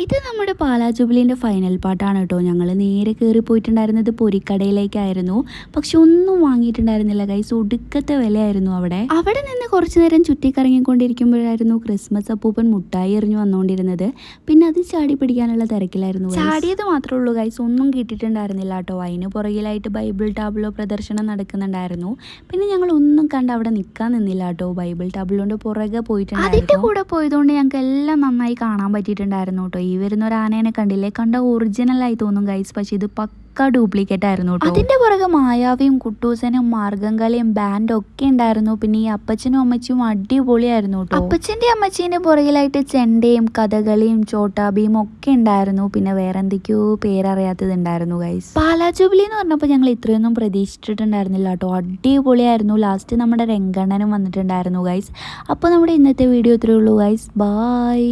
ഇത് നമ്മുടെ പാലാ ജുബിലിൻ്റെ ഫൈനൽ പാർട്ടാണ് കേട്ടോ. ഞങ്ങൾ നേരെ കയറി പോയിട്ടുണ്ടായിരുന്നത് പൊരിക്കടയിലേക്കായിരുന്നു. പക്ഷെ ഒന്നും വാങ്ങിയിട്ടുണ്ടായിരുന്നില്ല ഗൈസ്. ഒടുക്കത്തെ വിലയായിരുന്നു അവിടെ നിന്ന് കുറച്ചു നേരം ചുറ്റിക്കറങ്ങിക്കൊണ്ടിരിക്കുമ്പോഴായിരുന്നു ക്രിസ്മസ് അപ്പൂപ്പൻ മുട്ടായി എറിഞ്ഞു വന്നുകൊണ്ടിരുന്നത്. പിന്നെ അത് ചാടി പിടിക്കാനുള്ള തിരക്കിലായിരുന്നു. ചാടിയത് മാത്രമേ ഉള്ളൂ ഗൈസ്, ഒന്നും കിട്ടിയിട്ടുണ്ടായിരുന്നില്ല കേട്ടോ. അതിന് പുറകിലായിട്ട് ബൈബിൾ ടാബ്ലോ പ്രദർശനം നടക്കുന്നുണ്ടായിരുന്നു. പിന്നെ ഞങ്ങൾ ഒന്നും കണ്ട് അവിടെ നിൽക്കാൻ നിന്നില്ല കേട്ടോ. ബൈബിൾ ടാബ്ലോൻ്റെ പുറകെ പോയിട്ടുണ്ടായിരുന്നു. അതിൻ്റെ കൂടെ പോയതുകൊണ്ട് ഞങ്ങൾക്ക് എല്ലാം നന്നായി കാണാൻ പറ്റിയിട്ടുണ്ടായിരുന്നു കേട്ടോ. ഈ വരുന്ന ഒരു ആനേനെ കണ്ടില്ലേ, കണ്ട ഒറിജിനൽ ആയി തോന്നും ഗൈസ്, പക്ഷെ ഇത് പക്ക ഡ്യൂപ്ലിക്കേറ്റ് ആയിരുന്നു കേട്ടോ. അതിന്റെ പുറകെ മായാവിയും കുട്ടൂസനും മാർഗംകളിയും ബാൻഡും ഒക്കെ ഉണ്ടായിരുന്നു. പിന്നെ ഈ അപ്പച്ചനും അമ്മച്ചിയും അടിപൊളിയായിരുന്നു കേട്ടോ. അപ്പച്ചന്റെ അമ്മച്ചീന്റെ പുറകിലായിട്ട് ചെണ്ടയും കഥകളിയും ചോട്ടാബിയും ഒക്കെ ഉണ്ടായിരുന്നു. പിന്നെ വേറെ എന്തൊക്കെയോ പേരറിയാത്തത് ഉണ്ടായിരുന്നു ഗൈസ്. പാലാ ജൂബിലി എന്ന് പറഞ്ഞപ്പോൾ ഞങ്ങൾ ഇത്രയൊന്നും പ്രതീക്ഷിച്ചിട്ടുണ്ടായിരുന്നില്ല കേട്ടോ. അടിപൊളിയായിരുന്നു. ലാസ്റ്റ് നമ്മുടെ രംഗണ്ണനും വന്നിട്ടുണ്ടായിരുന്നു ഗൈസ്. അപ്പോൾ നമ്മുടെ ഇന്നത്തെ വീഡിയോ ഇത്രയേ ഉള്ളൂ ഗൈസ്. ബൈ.